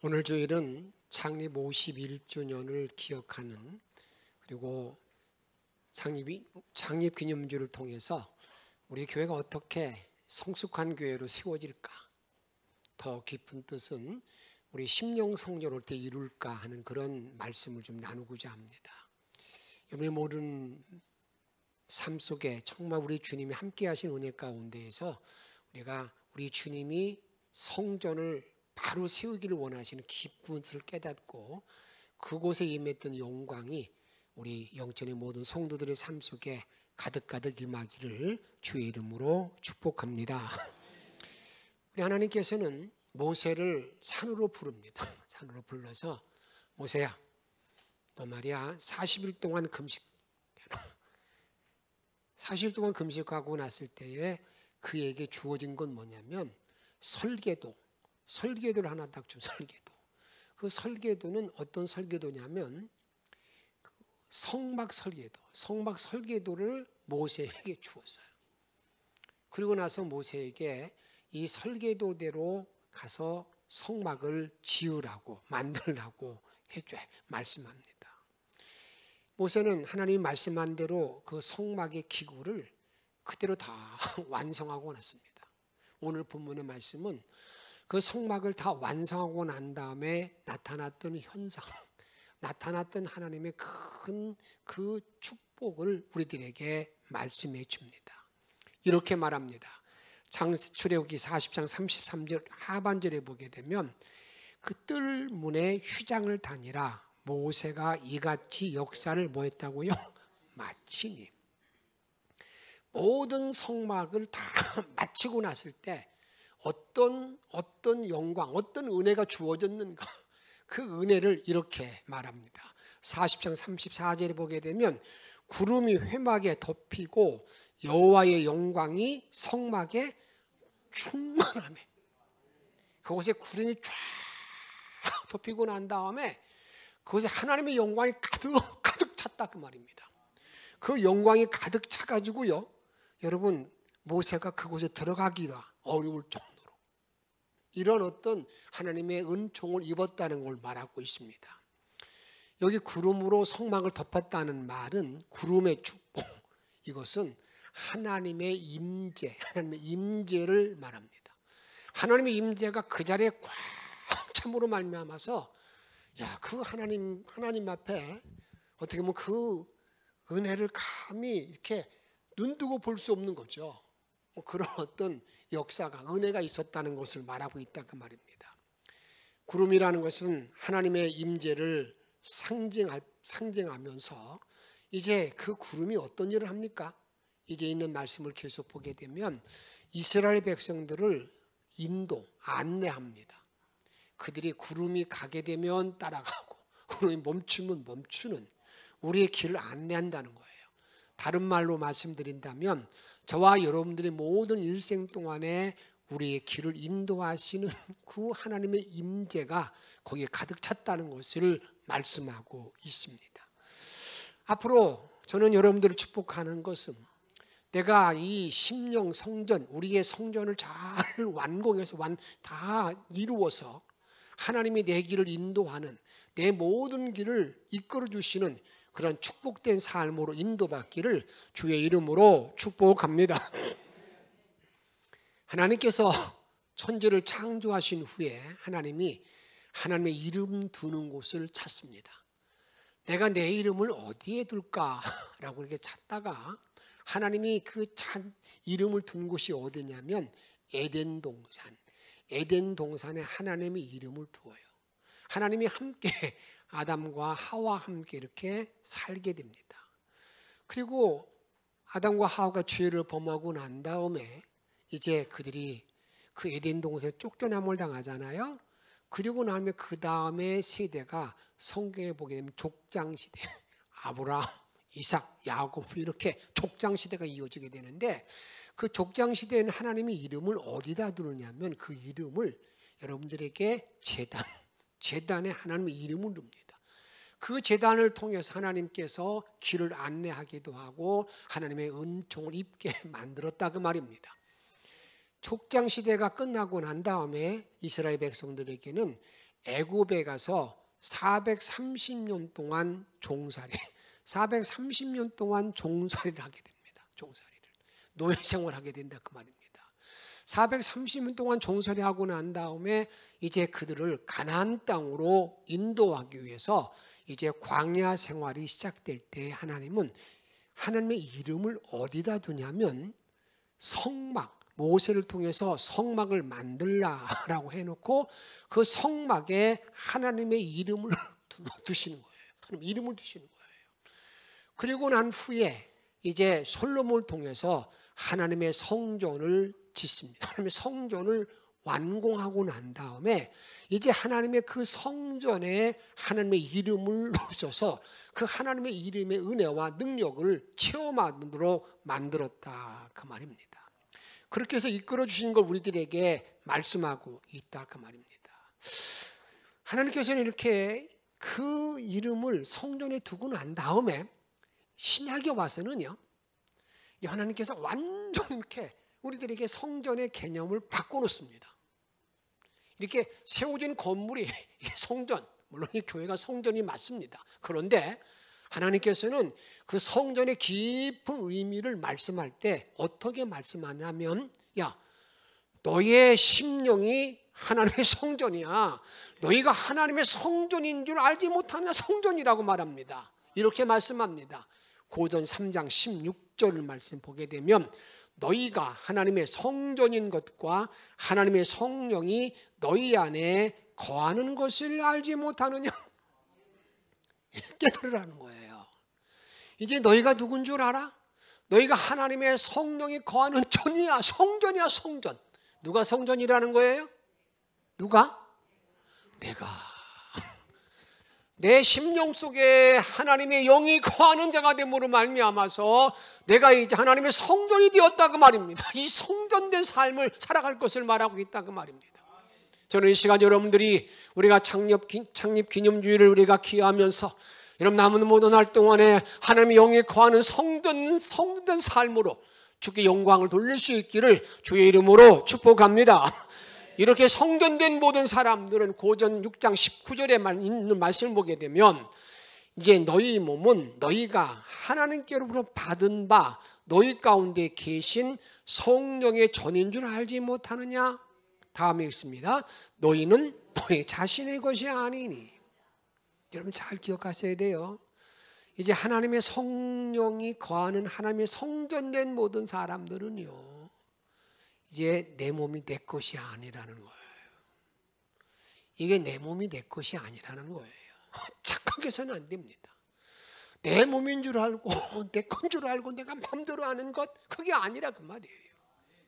오늘 주일은 창립 51주년을 기억하는 그리고 창립 기념주를 통해서 우리 교회가 어떻게 성숙한 교회로 세워질까, 더 깊은 뜻은 우리 심령 성전을 어떻게 이룰까 하는 그런 말씀을 좀 나누고자 합니다. 여러분의 모든 삶 속에 정말 우리 주님이 함께 하신 은혜 가운데에서 우리가 우리 주님이 성전을 바로 세우기를 원하시는 기쁜 뜻을 깨닫고 그곳에 임했던 영광이 우리 영천의 모든 성도들의 삶 속에 가득가득 임하기를 주의 이름으로 축복합니다. 우리 하나님께서는 모세를 산으로 부릅니다. 산으로 불러서 모세야, 너 말이야 40일 동안 금식해라. 40일 동안 금식하고 났을 때에 그에게 주어진 건 뭐냐면 설계도를 하나 딱 준 설계도. 그 설계도는 어떤 설계도냐면 성막 설계도를 모세에게 주었어요. 그리고 나서 모세에게 이 설계도대로 가서 성막을 지으라고 만들라고 해줘요. 말씀합니다. 모세는 하나님이 말씀한 대로 그 성막의 기구를 그대로 다 완성하고 났습니다. 오늘 본문의 말씀은 그 성막을 다 완성하고 난 다음에 나타났던 현상, 나타났던 하나님의 큰 그 축복을 우리들에게 말씀해 줍니다. 이렇게 말합니다. 출애굽기 40장 33절 하반절에 보게 되면 그 뜰 문에 휘장을 다니라 모세가 이같이 역사를 뭐 했다고요? 마치니. 모든 성막을 다 마치고 났을 때 어떤 영광, 어떤 은혜가 주어졌는가, 그 은혜를 이렇게 말합니다. 40장 34절에 보게 되면 구름이 회막에 덮이고 여호와의 영광이 성막에 충만하며, 그곳에 구름이 쫙 덮이고 난 다음에 그곳에 하나님의 영광이 가득 찼다 그 말입니다. 그 영광이 가득 차가지고요, 여러분 모세가 그곳에 들어가기가 어려울 정도로 이런 어떤 하나님의 은총을 입었다는 걸 말하고 있습니다. 여기 구름으로 성막을 덮었다는 말은 구름의 축복, 이것은 하나님의 임재를 말합니다. 하나님의 임재가 그 자리에 꽉 참으로 말미암아서 그 하나님 앞에 어떻게 보면 그 은혜를 감히 이렇게 눈뜨고 볼 수 없는 거죠. 그런 어떤 역사가, 은혜가 있었다는 것을 말하고 있다 그 말입니다. 구름이라는 것은 하나님의 임재를 상징하면서 이제 그 구름이 어떤 일을 합니까? 이제 있는 말씀을 계속 보게 되면 이스라엘 백성들을 안내합니다. 그들이 구름이 가게 되면 따라가고 구름이 멈추면 멈추는 우리의 길을 안내한다는 거예요. 다른 말로 말씀드린다면 저와 여러분들의 모든 일생 동안에 우리의 길을 인도하시는 그 하나님의 임재가 거기에 가득 찼다는 것을 말씀하고 있습니다. 앞으로 저는 여러분들을 축복하는 것은 내가 이 심령 성전, 우리의 성전을 잘 완공해서 다 이루어서 하나님이 내 길을 인도하는, 내 모든 길을 이끌어 주시는 그런 축복된 삶으로 인도받기를 주의 이름으로 축복합니다. 하나님께서 천지를 창조하신 후에 하나님의 이름 두는 곳을 찾습니다. 내가 내 이름을 어디에 둘까라고 이렇게 찾다가 하나님이 그 이름을 둔 곳이 어디냐면 에덴 동산에 하나님의 이름을 두어요. 하나님이 함께 아담과 하와 함께 이렇게 살게 됩니다. 그리고 아담과 하와가 죄를 범하고 난 다음에 이제 그들이 그 에덴 동산에 쫓겨남을 당하잖아요. 그리고 나면 그 다음에 세대가 성경에 보게 되면 족장시대, 아브라함, 이삭, 야곱 이렇게 족장시대가 이어지게 되는데 그 족장시대에는 하나님의 이름을 어디다 두느냐면 그 이름을 여러분들에게 제단에 하나님의 이름을 둡니다. 그 제단을 통해서 하나님께서 길을 안내하기도 하고 하나님의 은총을 입게 만들었다 그 말입니다. 족장시대가 끝나고 난 다음에 이스라엘 백성들에게는 애굽에 가서 430년 동안 종살이 430년 동안 종살이를 하게 됩니다. 종살이를 노예 생활을 하게 된다 그 말입니다. 430년 동안 종살이하고 난 다음에 이제 그들을 가나안 땅으로 인도하기 위해서 이제 광야 생활이 시작될 때 하나님은 하나님의 이름을 어디다 두냐면 성막, 모세를 통해서 성막을 만들라라고 해놓고 그 성막에 하나님의 이름을 두시는 거예요. 하나님 이름을 두시는 거예요. 그리고 난 후에 이제 솔로몬을 통해서 하나님의 성전을 짓습니다. 하나님의 성전을 완공하고 난 다음에 이제 하나님의 그 성전에 하나님의 이름을 놓으셔서 그 하나님의 이름의 은혜와 능력을 체험하도록 만들었다 그 말입니다. 그렇게 해서 이끌어 주신 걸 우리들에게 말씀하고 있다 그 말입니다. 하나님께서는 이렇게 그 이름을 성전에 두고 난 다음에 신약에 와서는요, 하나님께서 완전 이렇게 우리들에게 성전의 개념을 바꿔놓습니다. 이렇게 세워진 건물이 성전, 물론 이 교회가 성전이 맞습니다. 그런데 하나님께서는 그 성전의 깊은 의미를 말씀할 때 어떻게 말씀하냐면, 야, 너의 심령이 하나님의 성전이야. 너희가 하나님의 성전인 줄 알지 못하냐 성전이라고 말합니다. 이렇게 말씀합니다. 고전 3장 16절 말씀 보게 되면 너희가 하나님의 성전인 것과 하나님의 성령이 너희 안에 거하는 것을 알지 못하느냐? 깨달으라는 거예요. 이제 너희가 누군 줄 알아? 너희가 하나님의 성령이 거하는 전이야. 성전이야, 성전. 누가 성전이라는 거예요? 누가? 내가. 내 심령 속에 하나님의 영이 거하는 자가 됨으로 말미암아서 내가 이제 하나님의 성전이 되었다 그 말입니다. 이 성전된 삶을 살아갈 것을 말하고 있다 그 말입니다. 저는 이 시간 여러분들이 우리가 창립 기념주의를 우리가 기하면서 여러분 남은 모든 날 동안에 하나님의 영이 거하는 성전된 삶으로 주께 영광을 돌릴 수 있기를 주의 이름으로 축복합니다. 이렇게 성전된 모든 사람들은 고전 6장 19절에 있는 말씀을 보게 되면 이제 너희 몸은 너희가 하나님께로부터 받은 바 너희 가운데 계신 성령의 전인 줄 알지 못하느냐? 다음에 있습니다. 너희는 너희 자신의 것이 아니니. 여러분 잘 기억하셔야 돼요. 이제 하나님의 성령이 거하는 하나님의 성전된 모든 사람들은요, 이제 내 몸이 내 것이 아니라는 거예요. 이게 내 몸이 내 것이 아니라는 거예요. 착각해서는 안 됩니다. 내 몸인 줄 알고 내 건 줄 알고 내가 마음대로 하는 것, 그게 아니라 그 말이에요.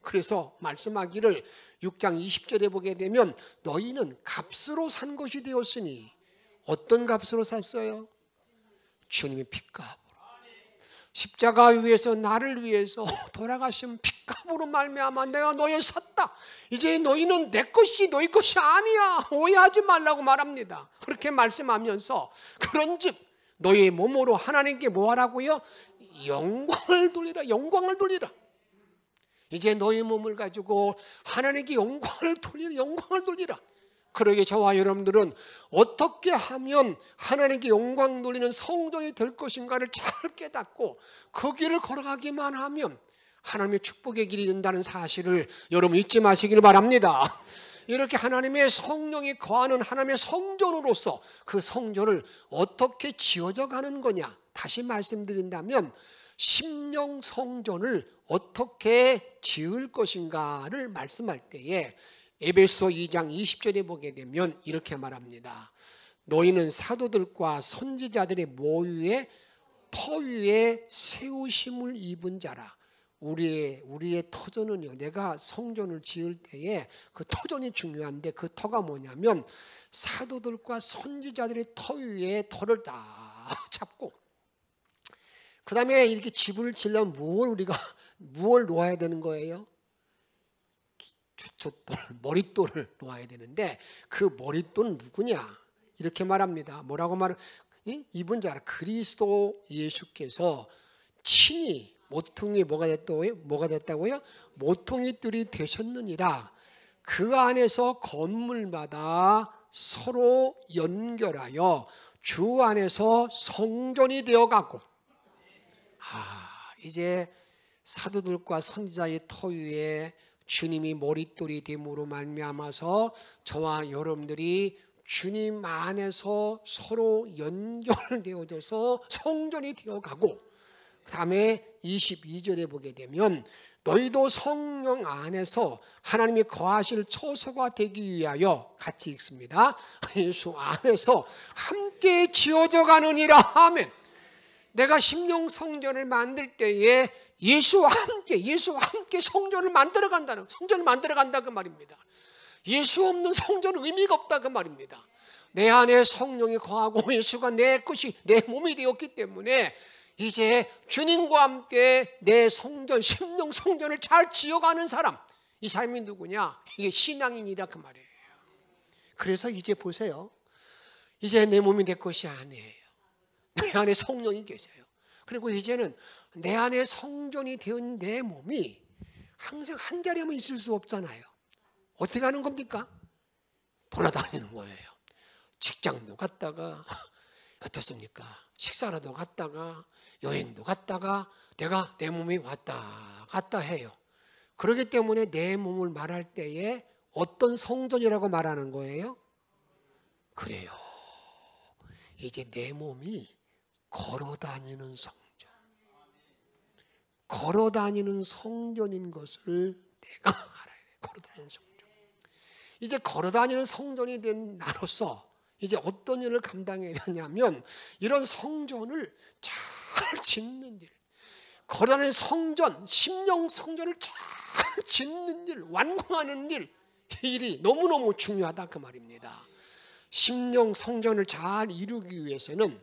그래서 말씀하기를 6장 20절에 보게 되면 너희는 값으로 산 것이 되었으니. 어떤 값으로 샀어요? 주님의 핏값으로. 십자가 위에서 나를 위해서 돌아가신 핏값으로 말미암아 내가 너희를 샀다. 이제 너희는 내 것이 너희 것이 아니야. 오해하지 말라고 말합니다. 그렇게 말씀하면서 그런즉 너희의 몸으로 하나님께 뭐 하라고요? 영광을 돌리라. 영광을 돌리라. 이제 너희 몸을 가지고 하나님께 영광을 돌리라. 그러게 저와 여러분들은 어떻게 하면 하나님께 영광 돌리는 성전이 될 것인가를 잘 깨닫고 그 길을 걸어가기만 하면 하나님의 축복의 길이 된다는 사실을 여러분 잊지 마시기를 바랍니다. 이렇게 하나님의 성령이 거하는 하나님의 성전으로서 그 성전을 어떻게 지어져 가는 거냐? 다시 말씀드린다면 심령 성전을 어떻게 지을 것인가를 말씀할 때에 에베소 2장 20절에 보게 되면 이렇게 말합니다. 너희는 사도들과 선지자들의 모유에 터 위에 세우심을 입은 자라. 우리의 터전은요, 내가 성전을 지을 때에 그 터전이 중요한데 그 터가 뭐냐면 사도들과 선지자들의 터 위에 터를 딱 잡고 그 다음에 이렇게 집을 지으려면 무엇을 놓아야 되는 거예요? 주춧돌, 머릿돌을 놓아야 되는데 그 머릿돌은 누구냐? 이렇게 말합니다. 뭐라고 입은 자라. 그리스도 예수께서 친히 모퉁이 뭐가 됐다고요? 모퉁이 뜰이 되셨느니라. 그 안에서 건물마다 서로 연결하여 주 안에서 성전이 되어가고, 이제 사도들과 선지자의 터위에 주님이 머릿돌이 됨으로 말미암아서 저와 여러분들이 주님 안에서 서로 연결되어져서 성전이 되어가고, 그 다음에 22절에 보게 되면 너희도 성령 안에서 하나님이 거하실 처소가 되기 위하여, 같이 읽습니다. 예수 안에서 함께 지어져 가느니라. 아멘. 내가 심령 성전을 만들 때에 예수와 함께 성전을 만들어 간다는, 성전을 만들어 간다 그 말입니다. 예수 없는 성전은 의미가 없다 그 말입니다. 내 안에 성령이 거하고 예수가 내 것이, 내 몸이 되었기 때문에 이제 주님과 함께 내 성전, 심령 성전을 잘 지어가는 사람, 이 사람이 누구냐? 이게 신앙인이라 그 말이에요. 그래서 이제 보세요. 이제 내 몸이 내 것이 아니에요. 내 안에 성령이 계세요. 그리고 이제는 내 안에 성전이 되은 내 몸이 항상 한 자리에만 있을 수 없잖아요. 어떻게 하는 겁니까? 돌아다니는 거예요. 직장도 갔다가, 어떻습니까? 식사라도 갔다가, 여행도 갔다가, 내가 내 몸이 왔다 갔다 해요. 그렇기 때문에 내 몸을 말할 때에 어떤 성전이라고 말하는 거예요? 그래요. 이제 내 몸이 걸어다니는 성전, 걸어다니는 성전인 것을 내가 알아야 돼. 걸어다니는 성전. 이제 걸어다니는 성전이 된 나로서 이제 어떤 일을 감당해야 되냐면, 이런 성전을 잘 짓는 일, 걸어다니는 성전, 심령 성전을 잘 짓는 일, 완공하는 일, 이 일이 너무너무 중요하다 그 말입니다. 심령 성전을 잘 이루기 위해서는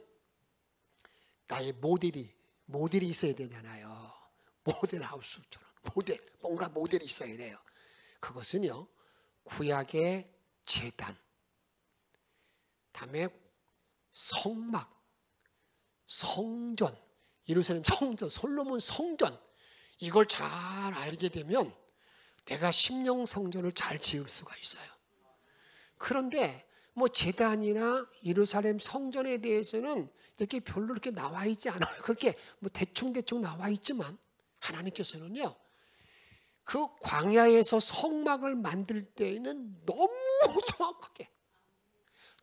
나의 모델이 있어야 되잖아요. 모델 하우스처럼 뭔가 모델이 있어야 돼요. 그것은요, 구약의 제단, 다음에 성막, 성전, 예루살렘 성전, 솔로몬 성전, 이걸 잘 알게 되면 내가 심령 성전을 잘 지을 수가 있어요. 그런데 뭐 제단이나 예루살렘 성전에 대해서는 이렇게 별로 이렇게 나와 있지 않아요. 그렇게 뭐 대충 나와 있지만, 하나님께서는요, 그 광야에서 성막을 만들 때에는 너무 정확하게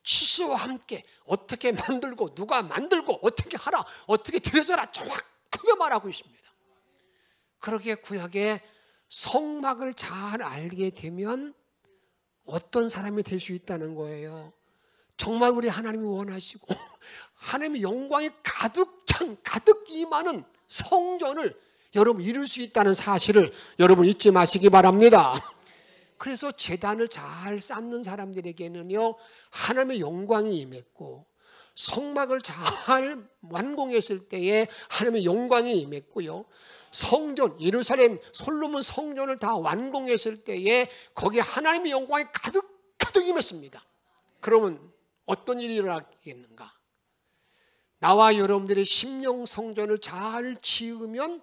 치수와 함께 어떻게 만들고, 누가 만들고, 어떻게 하라, 어떻게 들여져라, 정확하게 말하고 있습니다. 그러기에 구약의 성막을 잘 알게 되면 어떤 사람이 될 수 있다는 거예요. 정말 우리 하나님이 원하시고 하나님의 영광이 가득 임하는 성전을 여러분 이룰 수 있다는 사실을 여러분 잊지 마시기 바랍니다. 그래서 제단을 잘 쌓는 사람들에게는요, 하나님의 영광이 임했고, 성막을 잘 완공했을 때에 하나님의 영광이 임했고요, 성전, 예루살렘 솔로몬 성전을 다 완공했을 때에 거기에 하나님의 영광이 가득 임했습니다. 그러면 어떤 일이 일어나겠는가? 나와 여러분들의 심령 성전을 잘 지으면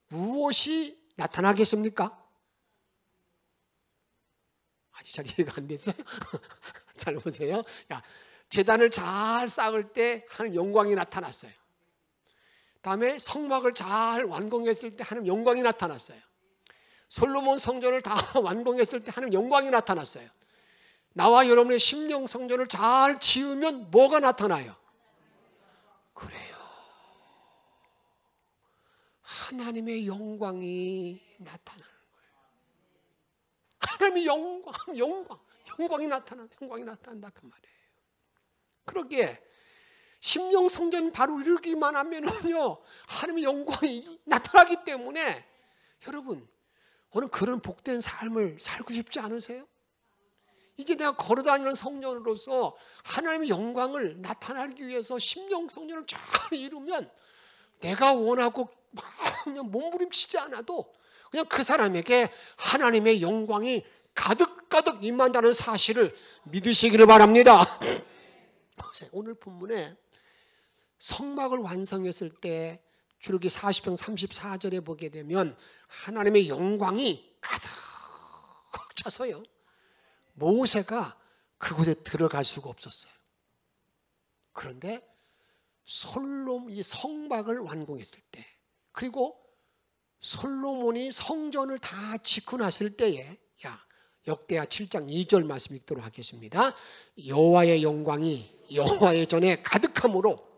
무엇이 나타나겠습니까? 아직 잘 이해가 안 됐어요? 잘 보세요. 제단을 잘 쌓을 때 하나님 영광이 나타났어요. 다음에 성막을 잘 완공했을 때 하나님 영광이 나타났어요. 솔로몬 성전을 다 완공했을 때 하나님 영광이 나타났어요. 나와 여러분의 심령 성전을 잘 지으면 뭐가 나타나요? 그래요. 하나님의 영광이 나타나는 거예요. 하나님의 영광이 나타난다 그 말이에요. 그러기에 심령 성전 바로 이루기만 하면은요, 하나님의 영광이 나타나기 때문에 여러분, 오늘 그런 복된 삶을 살고 싶지 않으세요? 이제 내가 걸어다니는 성전으로서 하나님의 영광을 나타나기 위해서 심령 성전을 잘 이루면 내가 원하고 그냥 몸부림치지 않아도 그냥 그 사람에게 하나님의 영광이 가득 임한다는 사실을 믿으시기를 바랍니다. 오늘 본문에 성막을 완성했을 때 주르기 40편 34절에 보게 되면 하나님의 영광이 가득 차서요, 모세가 그곳에 들어갈 수가 없었어요. 그런데 솔로몬이 성막을 완공했을 때, 그리고 솔로몬이 성전을 다 짓고 났을 때에, 역대하 7장 2절 말씀 읽도록 하겠습니다. 여호와의 영광이 여호와의 전에 가득함으로,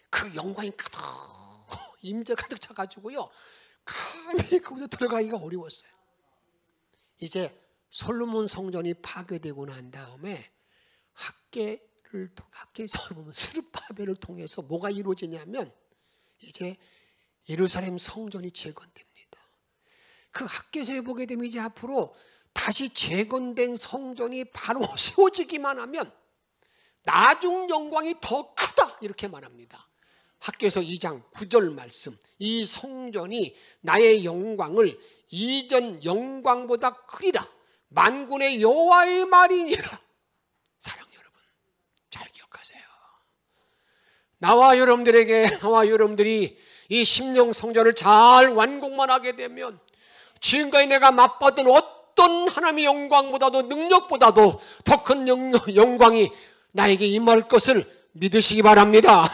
그 영광이 가득, 임재 가득 차가지고요, 감히 그곳에 들어가기가 어려웠어요. 이제 솔로몬 성전이 파괴되고 난 다음에 학개에서 보면 스룹바벨을 통해서 뭐가 이루어지냐면, 이제 예루살렘 성전이 재건됩니다. 그 학개서에 보게 되면 이제 앞으로 다시 재건된 성전이 바로 세워지기만 하면 나중 영광이 더 크다, 이렇게 말합니다. 학개서 2장 9절 말씀, 이 성전이 나의 영광을 이전 영광보다 크리라, 만군의 여호와의 말이니라. 사랑 여러분, 잘 기억하세요. 나와 여러분들이 이 심령 성전을 잘 완공만 하게 되면, 지금까지 내가 맛봤던 어떤 하나님의 영광보다도, 능력보다도 더 큰 영광이 나에게 임할 것을 믿으시기 바랍니다.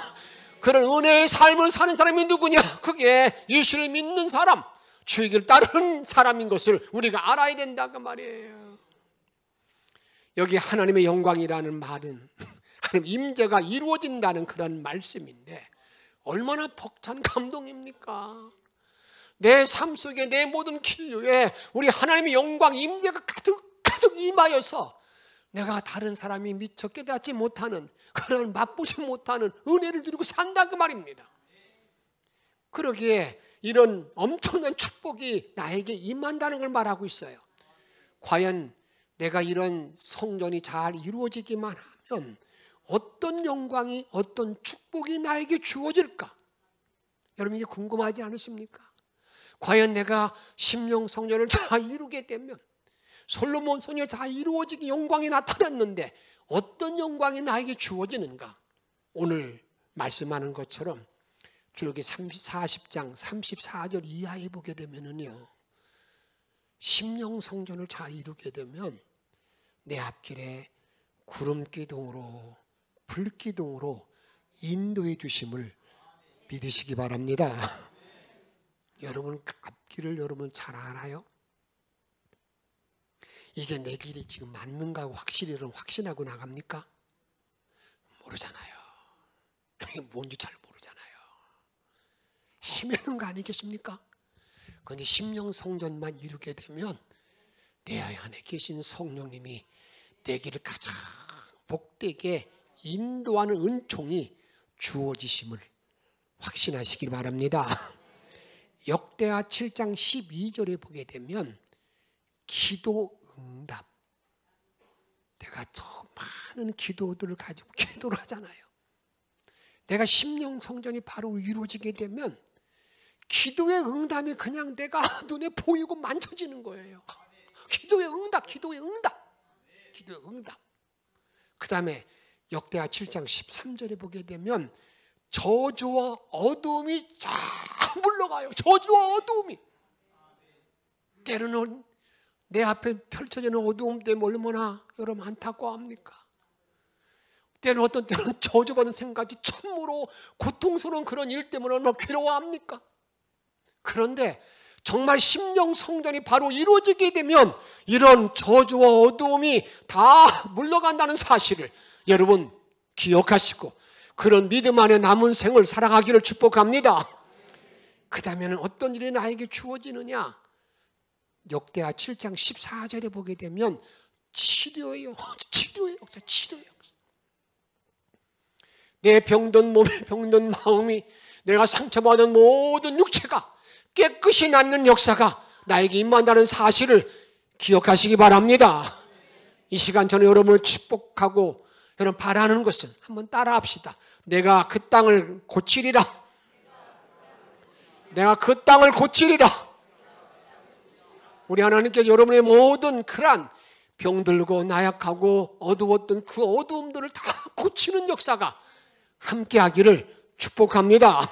그런 은혜의 삶을 사는 사람이 누구냐? 그게 예수를 믿는 사람, 주의 길을 따르는 사람인 것을 우리가 알아야 된다, 그 말이에요. 여기 하나님의 영광이라는 말은 하나님 임재가 이루어진다는 그런 말씀인데, 얼마나 벅찬 감동입니까? 내 삶 속에, 내 모든 길류에 우리 하나님의 영광 임재가 가득 임하여서 내가 다른 사람이 미처 깨닫지 못하는, 그런 맛보지 못하는 은혜를 누리고 산다, 그 말입니다. 그러기에 이런 엄청난 축복이 나에게 임한다는 걸 말하고 있어요. 과연 내가 이런 성전이 잘 이루어지기만 하면 어떤 영광이, 어떤 축복이 나에게 주어질까? 여러분, 이게 궁금하지 않으십니까? 과연 내가 심령 성전을 다 이루게 되면, 솔로몬 성전이 다 이루어지기 영광이 나타났는데 어떤 영광이 나에게 주어지는가? 오늘 말씀하는 것처럼 출애굽기 40장 34절 이하에 보게 되면은요, 심령 성전을 잘 이루게 되면 내 앞길에 구름 기둥으로, 불 기둥으로 인도해 주심을 믿으시기 바랍니다. 여러분, 앞길을 여러분 잘 알아요? 이게 내 길이 지금 맞는가 하고 확신하고 나갑니까? 모르잖아요. 이게 뭔지 잘 모르잖아요. 헤매는 거 아니겠습니까? 그런데 심령 성전만 이루게 되면 내 안에 계신 성령님이 내 길을 가장 복되게 인도하는 은총이 주어지심을 확신하시길 바랍니다. 역대하 7장 12절에 보게 되면 기도 응답, 내가 더 많은 기도들을 가지고 기도를 하잖아요. 내가 심령 성전이 바로 이루어지게 되면 기도의 응답이 그냥 내가 눈에 보이고 만져지는 거예요. 기도의 응답. 그 다음에 역대하 7장 13절에 보게 되면 저주와 어두움이 쫙 물러가요. 저주와 어두움이. 때로는 내 앞에 펼쳐지는 어두움 때문에 얼마나 여러분 안타까워합니까? 때는 어떤 때는 저주받은 생각이 참으로 고통스러운 그런 일 때문에 얼마나 괴로워합니까? 그런데 정말 심령 성전이 바로 이루어지게 되면 이런 저주와 어두움이 다 물러간다는 사실을 여러분 기억하시고 그런 믿음 안에 남은 생을 살아가기를 축복합니다. 그 다음에는 어떤 일이 나에게 주어지느냐? 역대하 7장 14절에 보게 되면 치료예요. 치료의 역사. 내 병든 몸에 병든 마음이, 내가 상처받은 모든 육체가 깨끗이 낫는 역사가 나에게 임한다는 사실을 기억하시기 바랍니다. 이 시간 저는 여러분을 축복하고 여러분 바라는 것은 한번 따라합시다. 내가 그 땅을 고치리라. 내가 그 땅을 고치리라. 우리 하나님께 여러분의 모든 그런 병들고 나약하고 어두웠던 그 어두움들을 다 고치는 역사가 함께하기를 축복합니다.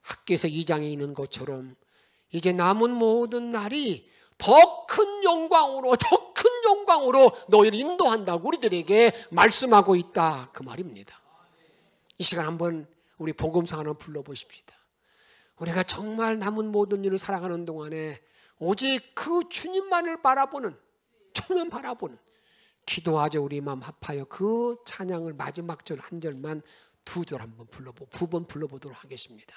학개서 2장에 있는 것처럼 이제 남은 모든 날이 더 큰 영광으로 더 큰 영광으로 너희를 인도한다고 우리들에게 말씀하고 있다, 그 말입니다. 이 시간 한번 우리 복음상 하나 불러보십시다. 우리가 정말 남은 모든 일을 살아가는 동안에 오직 그 주님만을 바라보는, 주님만 바라보는, 기도하죠. 우리 마음 합하여 그 찬양을 마지막 절 한 절만 두 절 한번 두 번 불러보도록 하겠습니다.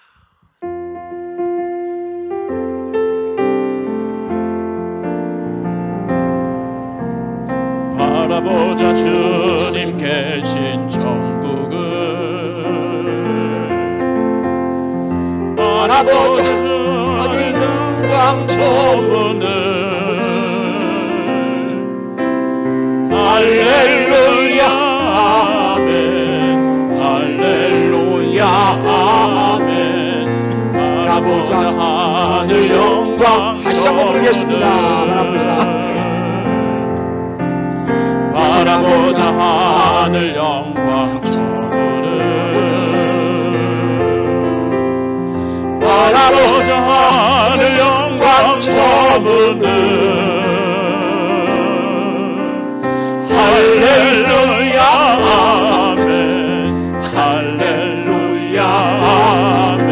바라보자 주님 계신 천국을, 바라보자 하늘 영광 처음을, 할렐루야 아멘, 할렐루야 아멘. 바라보자 하늘 영광. 다시 한번 부르겠습니다. 바라보자 하늘 영광 처음을, 바라보자 하늘 영광 처음을, 할렐루야 아멘, 할렐루야 아멘.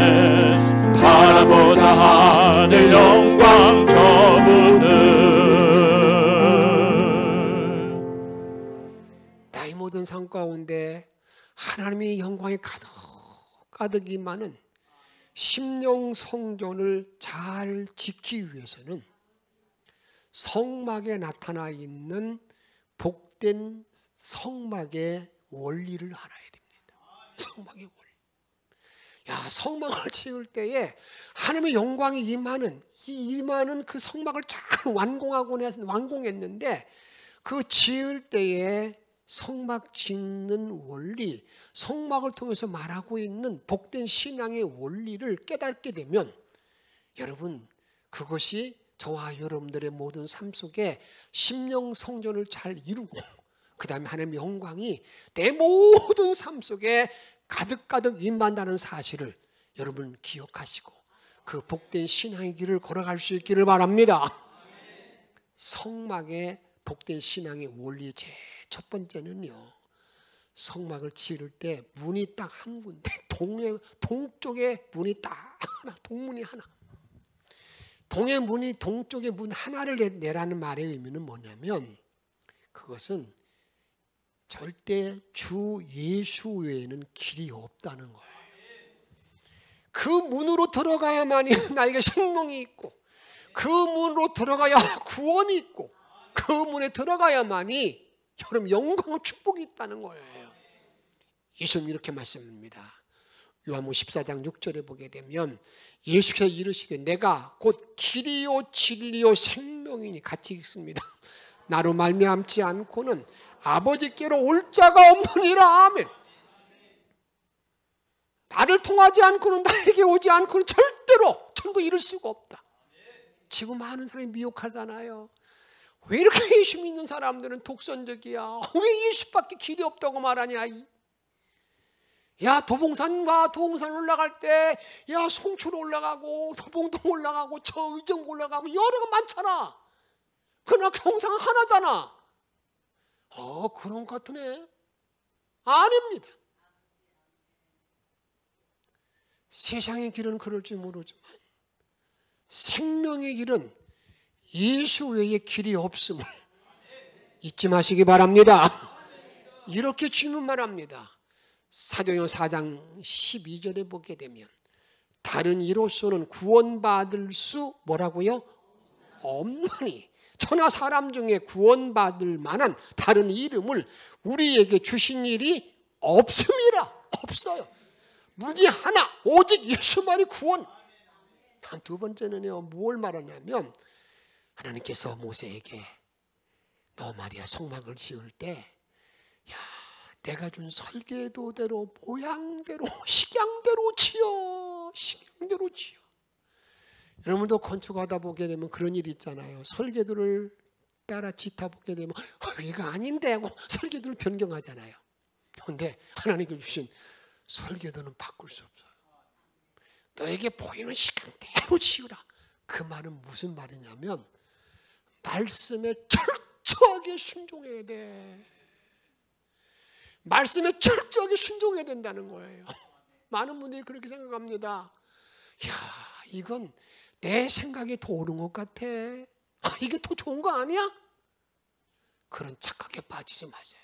바라보자 하늘 영광 처음을. 나의 모든 삶 가운데 하나님의 영광이 가득 임하는 심령 성전을 잘 지키기 위해서는 성막에 나타나 있는 복된 성막의 원리를 알아야 됩니다. 성막의 원리. 성막을 지을 때에 하나님의 영광이 임하는 그 성막을 잘 완공했는데, 그 지을 때에 성막 짓는 원리, 성막을 통해서 말하고 있는 복된 신앙의 원리를 깨닫게 되면, 여러분, 그것이 저와 여러분들의 모든 삶 속에 심령 성전을 잘 이루고, 그 다음에 하나님의 영광이 내 모든 삶 속에 가득 임한다는 사실을 여러분 기억하시고 그 복된 신앙의 길을 걸어갈 수 있기를 바랍니다. 성막의 복된 신앙의 원리 제일 첫 번째는요, 성막을 지을 때 문이 딱 한 군데, 동쪽에 문이 딱 하나, 동문이 하나. 동의 문이 동쪽에 문 하나를 내라는 말의 의미는 뭐냐면, 그것은 절대 주 예수 외에는 길이 없다는 거예요. 그 문으로 들어가야만이 나에게 생명이 있고, 그 문으로 들어가야 구원이 있고, 그 문에 들어가야만이 여러분 영광과 축복이 있다는 거예요. 예수님 이렇게 말씀합니다. 요한복음 14장 6절에 보게 되면 예수께서 이르시되 내가 곧 길이요 진리요 생명이니, 같이 읽습니다. 나로 말미암지 않고는 아버지께로 올 자가 없느니라. 아멘. 나를 통하지 않고는, 나에게 오지 않고는 절대로 천국에 이를 수가 없다. 지금 많은 사람이 미혹하잖아요. 왜 이렇게 예수 믿는 사람들은 독선적이야? 왜 예수밖에 길이 없다고 말하냐? 야, 도봉산 올라갈 때, 야, 송출 올라가고, 도봉동 올라가고, 저 의정 올라가고, 여러 거 많잖아. 그러나 경상 하나잖아. 그런 것 같으네. 아닙니다. 세상의 길은 그럴 줄 모르지만 생명의 길은 예수 외에 길이 없음을 잊지 마시기 바랍니다. 이렇게 주님 말합니다. 사도행전 4장 12절에 보게 되면 다른 이로서는 구원받을 수 뭐라고요? 없나니, 천하 사람 중에 구원받을 만한 다른 이름을 우리에게 주신 일이 없음이라. 없어요. 문이 하나, 오직 예수만이 구원. 두 번째는요, 뭘 말하냐면, 하나님께서 모세에게 너 말이야 성막을 지을 때, 야, 내가 준 설계도대로 모양대로 식양대로 지어. 여러분도 건축하다 보게 되면 그런 일이 있잖아요. 설계도를 따라 짓다 보게 되면 이거 아닌데 하고 설계도를 변경하잖아요. 그런데 하나님께 주신 설계도는 바꿀 수 없어요. 너에게 보이는 식양대로 지으라. 그 말은 무슨 말이냐면 말씀에 철저하게 순종해야 돼. 말씀에 철저하게 순종해야 된다는 거예요. 많은 분들이 그렇게 생각합니다. 야, 이건 내 생각이 더 옳은 것 같아. 이게 더 좋은 거 아니야? 그런 착각에 빠지지 마세요.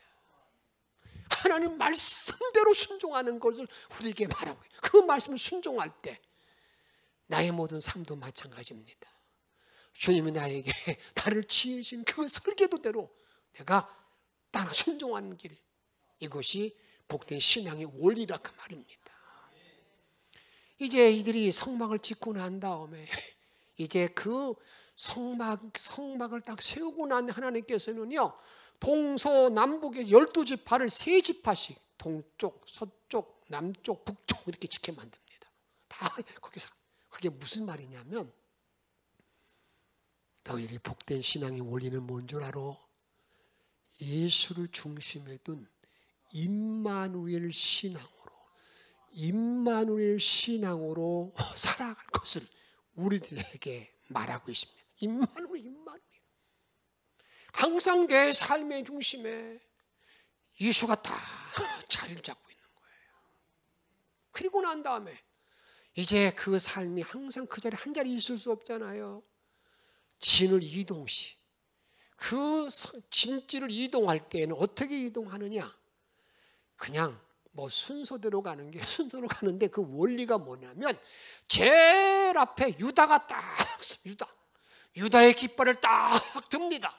하나님 말씀대로 순종하는 것을 우리에게 말하고 있어요. 그 말씀을 순종할 때 나의 모든 삶도 마찬가지입니다. 주님이 나에게 나를 지으신 그 설계도대로 내가 따라 순종하는 길, 이것이 복된 신앙의 원리라 그 말입니다. 이제 이들이 성막을 짓고 난 다음에 이제 그 성막을 딱 세우고 난 하나님께서는요, 동서남북의 12지파를 3지파씩 동쪽, 서쪽, 남쪽, 북쪽 이렇게 지켜 만듭니다. 다 거기서. 그게 무슨 말이냐면 너희들이 복된 신앙의 원리는 뭔 줄 알아? 예수를 중심에 둔 임마누엘 신앙으로 살아갈 것을 우리들에게 말하고 있습니다. 임마누엘. 항상 내 삶의 중심에 예수가 다 자리를 잡고 있는 거예요. 그리고 난 다음에 이제 그 삶이 항상 그 자리에 한 자리 있을 수 없잖아요. 진을 이동시. 그 진지를 이동할 때에는 어떻게 이동하느냐? 그냥 뭐 순서대로 가는데 그 원리가 뭐냐면 제일 앞에 유다가 딱 섭니다. 유다의 깃발을 딱 듭니다.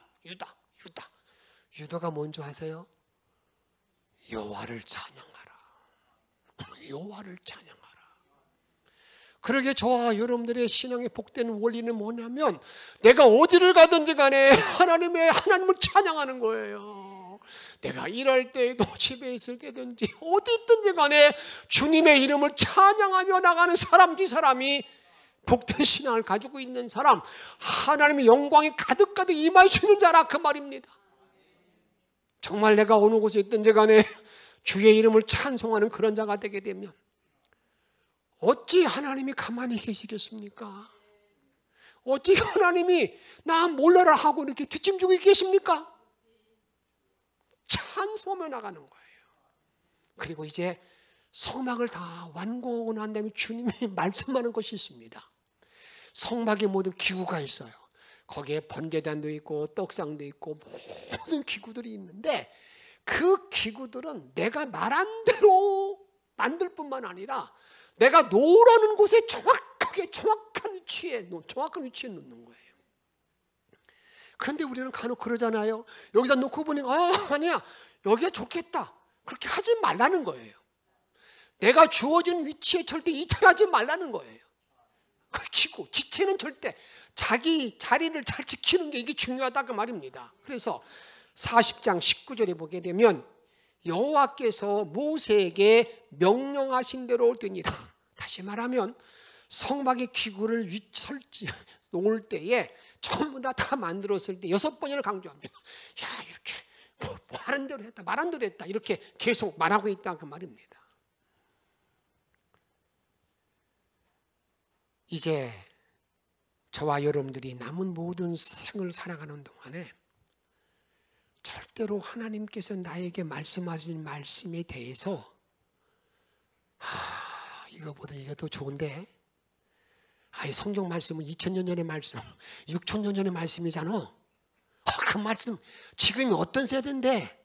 유다가 뭔지 아세요? 여호와를 찬양하라. 그러게 저와 여러분들의 신앙의 복된 원리는 뭐냐면 내가 어디를 가든지 간에 하나님을 찬양하는 거예요. 내가 일할 때에도 집에 있을 때든지 어디 있든지 간에 주님의 이름을 찬양하며 나가는 사람, 이 사람이 복된 신앙을 가지고 있는 사람, 하나님의 영광이 가득 임할 수 있는 자라 그 말입니다. 정말 내가 어느 곳에 있든지 간에 주의 이름을 찬송하는 그런 자가 되게 되면 어찌 하나님이 가만히 계시겠습니까? 어찌 하나님이 나 몰라라 하고 이렇게 뒷짐지고 계십니까? 찬송하며 나가는 거예요. 그리고 이제 성막을 다 완공하고 난 다음에 주님이 말씀하는 것이 있습니다. 성막에 모든 기구가 있어요. 거기에 번제단도 있고 떡상도 있고 모든 기구들이 있는데 그 기구들은 내가 말한 대로 만들 뿐만 아니라 내가 놓으라는 곳에 정확한 위치에 놓는 거예요. 그런데 우리는 간혹 그러잖아요. 여기다 놓고 보니까 아니야, 여기가 좋겠다. 그렇게 하지 말라는 거예요. 내가 주어진 위치에 절대 이탈하지 말라는 거예요. 그 기구, 지체는 절대 자기 자리를 잘 지키는 게 이게 중요하다 그 말입니다. 그래서 40장 19절에 보게 되면 여호와께서 모세에게 명령하신 대로 되니라. 다시 말하면 성막의 기구를 놓을 때에 전부 다 만들었을 때 6번이나 강조합니다. 야, 이렇게 뭐 하는 대로 했다, 말한 대로 했다, 이렇게 계속 말하고 있다 그 말입니다. 이제 저와 여러분들이 남은 모든 생을 살아가는 동안에 절대로 하나님께서 나에게 말씀하신 말씀에 대해서 이거보다 이게 더 좋은데, 이 성경 말씀은 2000년 전의 말씀, 6000년 전의 말씀이잖아. 그 말씀 지금이 어떤 세대인데,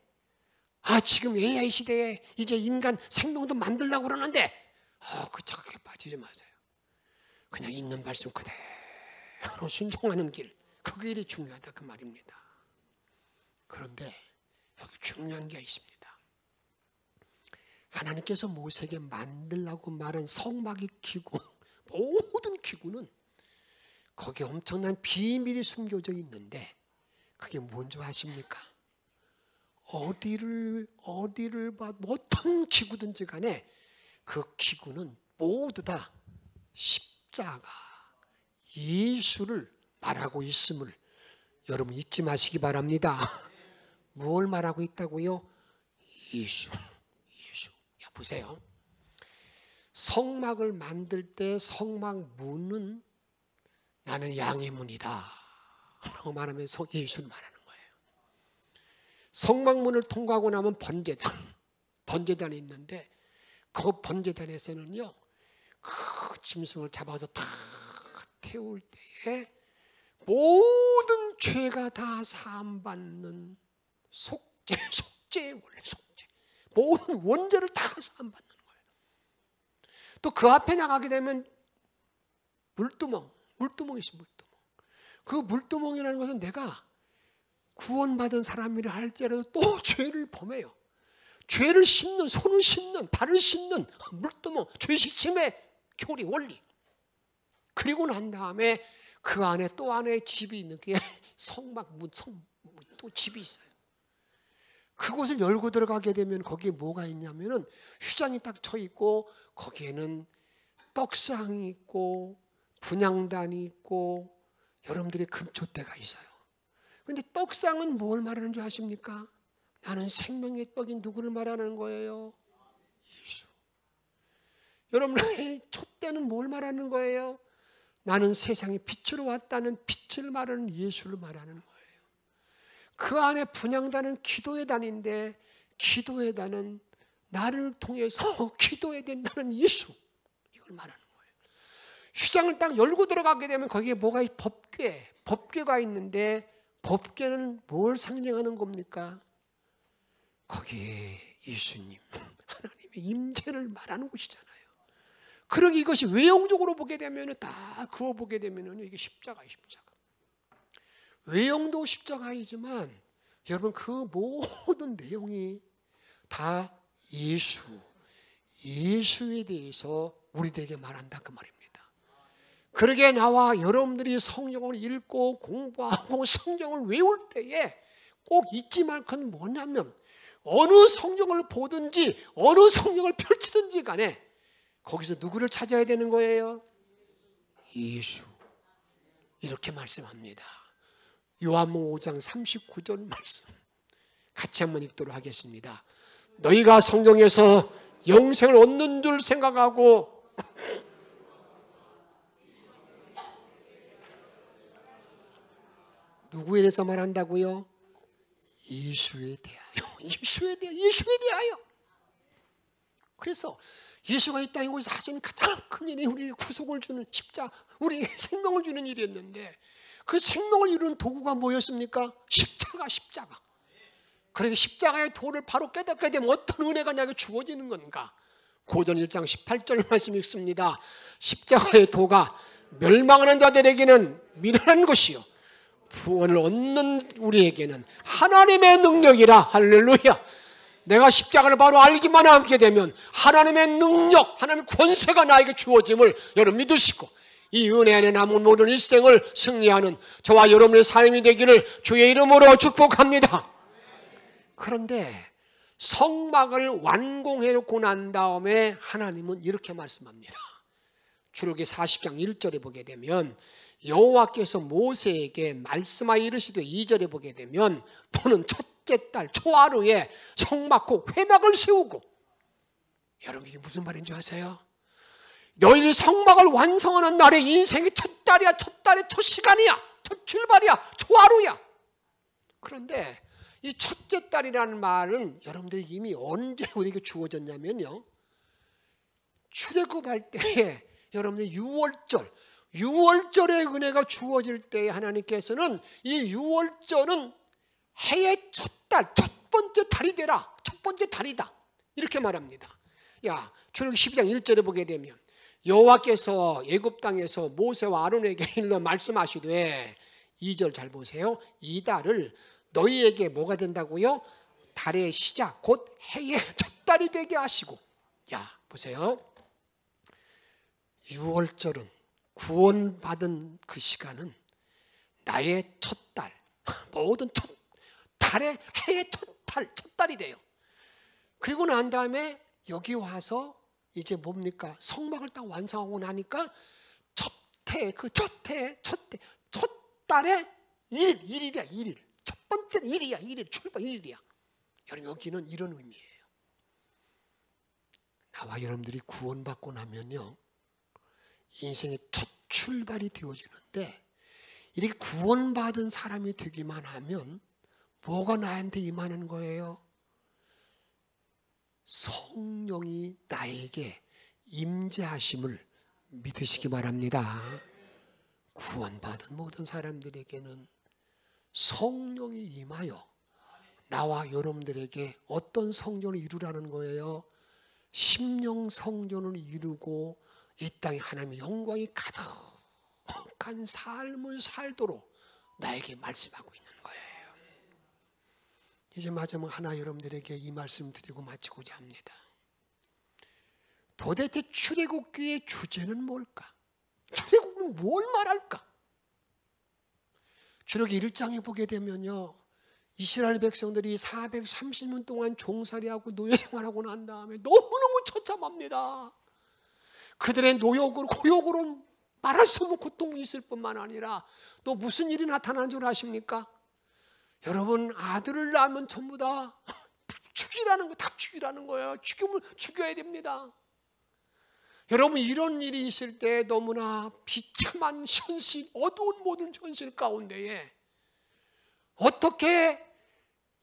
지금 AI 시대에 이제 인간 생명도 만들려고 그러는데, 그 착각에 빠지지 마세요. 그냥 있는 말씀 그대로 순종하는 길, 그 길이 중요하다 그 말입니다. 그런데 여기 중요한 게 있습니다. 하나님께서 모세에게 만들라고 말한 성막의 기구, 모든 기구는 거기에 엄청난 비밀이 숨겨져 있는데 그게 뭔지 아십니까? 어디를 봐도 어떤 기구든지 간에 그 기구는 모두 다 십자가, 예수를 말하고 있음을 여러분 잊지 마시기 바랍니다. 뭘 말하고 있다고요? 예수. 보세요. 성막을 만들 때 성막 문은 나는 양의 문이다 라고 말하면서 예수를 말하는 거예요. 성막문을 통과하고 나면 번제단이 있는데 그 번제단에서는요 그 짐승을 잡아서 다 태울 때에 모든 죄가 다 사함받는 속죄 원래 속죄 모든 원죄를 다 사함받는 거예요. 또 그 앞에 나가게 되면 물두멍이 있어요. 그 물두멍이라는 것은 내가 구원받은 사람이라 할지라도 또 죄를 범해요. 죄를 씻는, 손을 씻는, 발을 씻는 물두멍, 죄 씻임의 교리, 원리. 그리고 난 다음에 그 안에 또 안에 집이 있는 게 성막문, 또 집이 있어요. 그곳을 열고 들어가게 되면 거기에 뭐가 있냐면은 휘장이 딱 쳐 있고 거기에는 떡상이 있고 분향단이 있고 여러분들의 금초대가 있어요. 근데 떡상은 뭘 말하는 줄 아십니까? 나는 생명의 떡인 누구를 말하는 거예요? 예수. 여러분의 촛대는 뭘 말하는 거예요? 나는 세상에 빛으로 왔다는 빛을 말하는 예수를 말하는 거예요. 그 안에 분향단은 기도의 단인데 기도의 단은 나를 통해서 기도해야 된다는 예수, 이걸 말하는 거예요. 휘장을 딱 열고 들어가게 되면 거기에 뭐가 법궤가 있는데 법궤는 뭘 상징하는 겁니까? 거기에 예수님 하나님의 임재를 말하는 곳이잖아요. 그러기 이것이 외형적으로 보게 되면 다 그어 보게 되면 이게 십자가예요. 십자가. 외형도 십자가이지만 여러분 그 모든 내용이 다 예수에 대해서 우리에게 말한다 그 말입니다. 그러게 나와 여러분들이 성경을 읽고 공부하고 성경을 외울 때에 꼭 잊지 말 건 뭐냐면 어느 성경을 보든지 어느 성경을 펼치든지 간에 거기서 누구를 찾아야 되는 거예요? 예수. 이렇게 말씀합니다. 요한복음 5장 39절 말씀 같이 한번 읽도록 하겠습니다. 너희가 성경에서 영생을 얻는 줄 생각하고 누구에 대해서 말한다고요? 예수에 대하여. 예수에 대하여. 그래서 예수가 이 땅에 오셔서 하신 가장 큰 일이 우리에게 구속을 주는 십자가, 우리에게 생명을 주는 일이었는데 그 생명을 이루는 도구가 뭐였습니까? 십자가. 그러게 십자가의 도를 바로 깨닫게 되면 어떤 은혜가 나에게 주어지는 건가? 고전 1장 18절 말씀 읽습니다. 십자가의 도가 멸망하는 자들에게는 미련한 것이요 구원을 얻는 우리에게는 하나님의 능력이라. 할렐루야. 내가 십자가를 바로 알기만 하게 되면 하나님의 능력, 하나님의 권세가 나에게 주어짐을 여러분 믿으시고 이 은혜 안에 남은 모든 일생을 승리하는 저와 여러분의 삶이 되기를 주의 이름으로 축복합니다. 그런데 성막을 완공해 놓고 난 다음에 하나님은 이렇게 말씀합니다. 출애굽기 40장 1절에 보게 되면 여호와께서 모세에게 말씀하여 이르시되 2절에 보게 되면 너는 첫째 달 초하루에 성막 곧 회막을 세우고. 여러분 이게 무슨 말인지 아세요? 너희들이 성막을 완성하는 날에 인생의 첫 달이야. 첫 달의 첫 시간이야. 첫 출발이야. 초하루야. 그런데 이 첫째 달이라는 말은 여러분들이 이미 언제 우리에게 주어졌냐면요, 출애굽할 때에 여러분들 6월절의 은혜가 주어질 때에 하나님께서는 이 6월절은 해의 첫 달, 첫 번째 달이 되라. 첫 번째 달이다. 이렇게 말합니다. 출애굽기 12장 1절에 보게 되면 여호와께서 애굽 땅에서 모세와 아론에게 일러 말씀하시되 2절 잘 보세요. 이 달을 너희에게 뭐가 된다고요? 달의 시작 곧 해의 첫 달이 되게 하시고. 보세요. 6월절은 구원받은 그 시간은 나의 첫 달, 모든 첫 달의 해의 첫 달이 돼요. 그리고 난 다음에 여기 와서 이제 뭡니까? 성막을 딱 완성하고 나니까 첫 달의 일이야. 첫 번째 일이야. 출발 일이야. 여러분 여기는 이런 의미예요. 나와 여러분들이 구원받고 나면요, 인생의 첫 출발이 되어지는데 이렇게 구원받은 사람이 되기만 하면 뭐가 나한테 임하는 거예요? 성령이 나에게 임재하심을 믿으시기 바랍니다. 구원받은 모든 사람들에게는 성령이 임하여 나와 여러분들에게 어떤 성전을 이루라는 거예요? 심령 성전을 이루고 이 땅에 하나님의 영광이 가득한 삶을 살도록 나에게 말씀하고 있는 거예요. 이제 마지막 하나 여러분들에게 이 말씀 드리고 마치고자 합니다. 도대체 출애굽기의 주제는 뭘까? 출애굽은 뭘 말할까? 출애굽기 1장에 보게 되면요, 이스라엘 백성들이 430년 동안 종살이하고 노예생활하고 난 다음에 너무너무 처참합니다. 그들의 노역으로, 고역으로 말할 수 없는 고통이 있을 뿐만 아니라 또 무슨 일이 나타나는 줄 아십니까? 여러분, 아들을 낳으면 전부 다 죽이라는 거, 다 죽이라는 거예요. 죽여야 됩니다. 여러분, 이런 일이 있을 때 너무나 비참한 현실, 어두운 모든 현실 가운데에 어떻게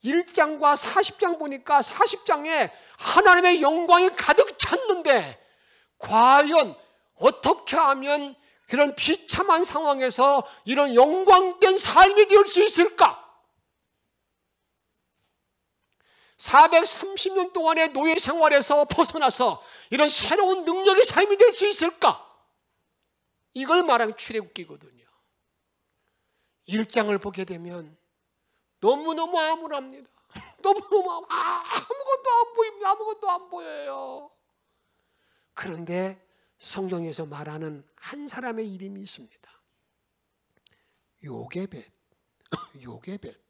1장과 40장 보니까 40장에 하나님의 영광이 가득 찼는데 과연 어떻게 하면 이런 비참한 상황에서 이런 영광된 삶이 될 수 있을까? 430년 동안의 노예 생활에서 벗어나서 이런 새로운 능력의 삶이 될 수 있을까? 이걸 말하는 출애굽기거든요. 1장을 보게 되면 너무너무 암울합니다. 너무너무 아무것도 안 보입니다. 아무것도 안 보여요. 그런데 성경에서 말하는 한 사람의 이름이 있습니다. 요게벳. 요게벳.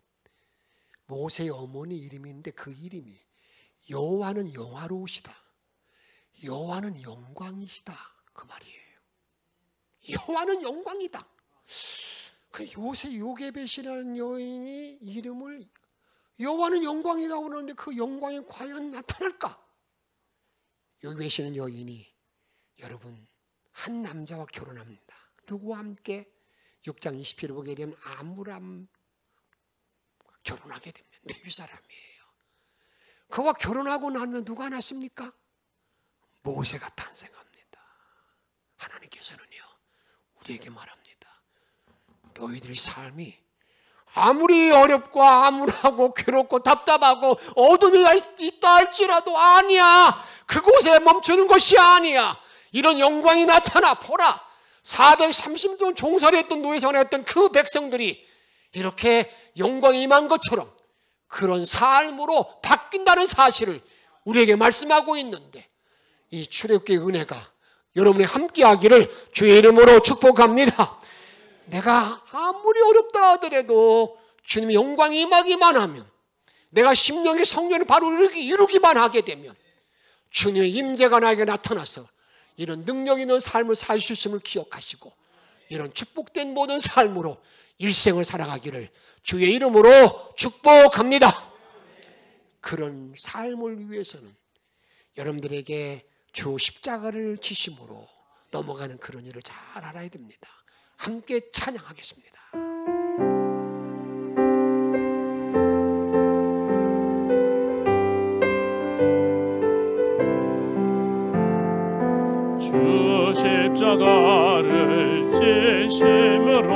모세의 어머니 이름인데 그 이름이 여호와는 영화로우시다, 여호와는 영광이시다, 그 말이에요. 여호와는 영광이다. 그 요새 요게벳이라는 여인이 이름을 여호와는 영광이라고 그러는데 그 영광이 과연 나타날까? 요게벳이라는 여인이 여러분 한 남자와 결혼합니다. 누구와 함께? 6장 20절을 보게 되면 아므람 결혼하게 됩니다. 레위 사람이에요. 그와 결혼하고 나면 누가 낳습니까? 모세가 탄생합니다. 하나님께서는요, 우리에게 말합니다. 너희들의 삶이 아무리 어렵고 암울하고 괴롭고 답답하고 어둠이 있다 할지라도 아니야. 그곳에 멈추는 것이 아니야. 이런 영광이 나타나. 보라, 430년 종살이했던 노예생활했던 그 백성들이 이렇게 영광이 임한 것처럼 그런 삶으로 바뀐다는 사실을 우리에게 말씀하고 있는데, 이 출애굽기의 은혜가 여러분이 함께하기를 주의 이름으로 축복합니다. 내가 아무리 어렵다 하더라도 주님의 영광이 임하기만 하면, 내가 심령의 성전을 바로 이루기만 하게 되면 주님의 임재가 나에게 나타나서 이런 능력 있는 삶을 살 수 있음을 기억하시고 이런 축복된 모든 삶으로 일생을 살아가기를 주의 이름으로 축복합니다. 그런 삶을 위해서는 여러분들에게 주 십자가를 지심으로 넘어가는 그런 일을 잘 알아야 됩니다. 함께 찬양하겠습니다. 주 십자가를 지심으로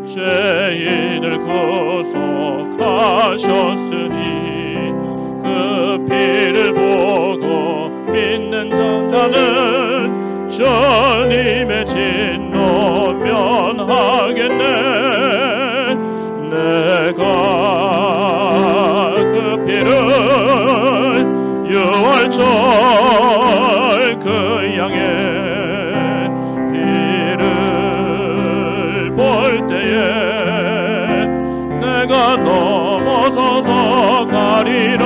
죄인을 구속하셨으니 그 피를 보고 믿는 자는 주님의 진노 면하겠네. 내가 그 피를 6월절 그 양의 피를 볼 때에 내가 넘어서서 가리라.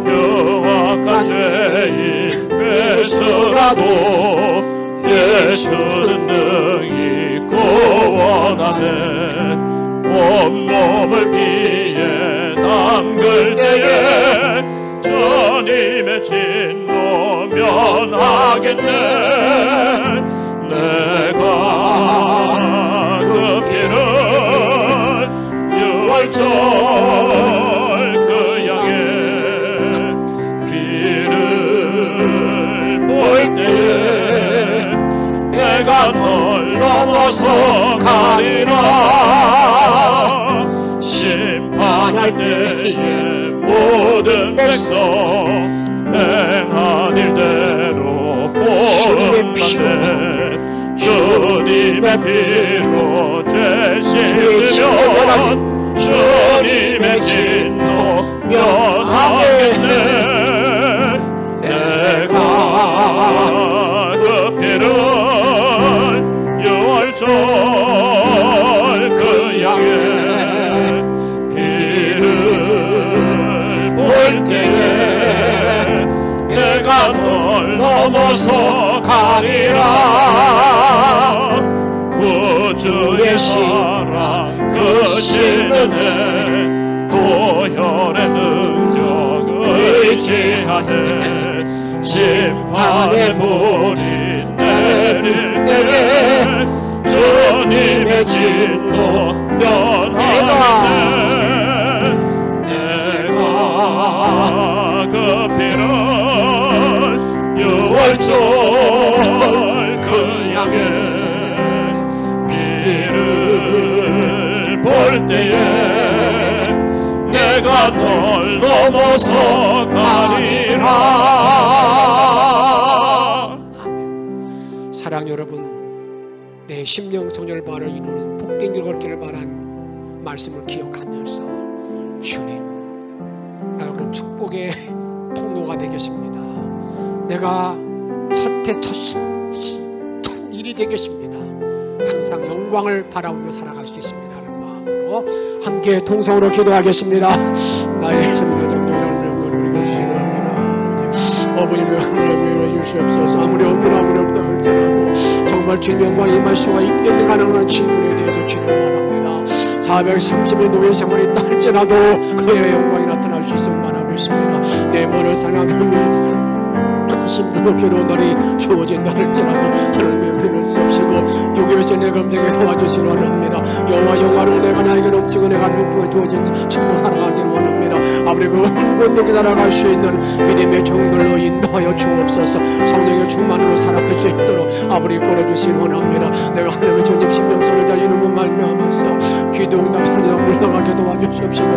흉악한 죄인 되서라도 예수는 능히 구원하네. 온몸을 피에 담글 때에 주님의 진노 면하겠네. 내가 절 그 양의 길을 볼 때에 내가 널 넘어서 가리라. 심판할 때에 모든 백성 행한 일대로 본받되 주님의 피로 죄 씻으면 주님의 진노 면하겠네. 내가 그 피를 유월절 그 양의 피를 볼 때에 내가 널 넘어서 가리라. 구주의 사랑 그 신은혜 보혈의 능력 의지하세. 심판의 불이 내릴 때에 주님의 진노 면하겠네. 내가 그 피를 유월절 그 양의 피를 볼 때에 내가 널 넘어서 가리라. 사랑 여러분, 내 심령 성전을 바라 이루는 복된 길 걷기를 바란 말씀을 기억하면서 주님, 나가 그 축복의 통로가 되겠습니다. 내가 첫 일이 되겠습니다. 항상 영광을 바라보며 살아가시겠습니다 하는 마음으로 함께 통성으로 기도하겠습니다. 나의 어머님을 하나님을 주시옵소서. 아무리 어렵다 할지라도 정말 주님 영광이 임할 수가 있는 가능한 질문에 대해서 진행만 합니다. 430년 노예 생활이 있다 할지라도 그의 영광이 나타날 수 있음만 하고 있습니다. 내 몸을 사랑하며 심부로 괴로운 날이 주어진다 할지라도 하나님의 편을 섭시고 여기에서 내 검정에 도와주시기 원합니다. 여호와 영화로 내가 나에게 넘치고 내가 주어진 축복 살아가기를 원합니다. 아버지 그 혼돈되게 살아갈 수 있는 믿음의 종들로 인도하여 주옵소서. 성령의 충만으로 살아갈 수 있도록 아버지 걸어주시기 원합니다. 내가 하나님의 주님 심령성을 다 이루고 말미암아서 기도응답하며 물러가게 도와주시옵시고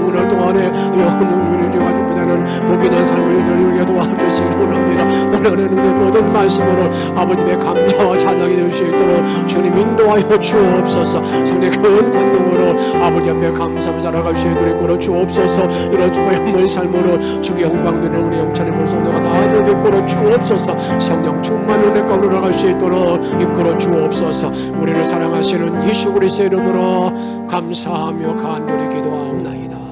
오늘 동안에 영혼을 가지고보다는 복이된 삶을 이루게 도와주시기 원합니다. 오늘은 그 모든 말씀으로 아버님의 감사와 찬양이 될 수 있도록 주님 인도하여 주옵소서. 성령의 큰 권능으로 아버지 앞에 감사하며 살아갈 수 있도록 이끌어 주옵소서. 이런 주의 영원의 삶으로 주의 영광 드리는 우리 영찬의 물성도가 나아도 이끌어 주옵소서. 성령 충만 은혜 가운데 나갈 수 있도록 이끌어 주옵소서. 우리를 사랑하시는 예수 그리스도의 이름으로 감사하며 간절히 기도하옵나이다.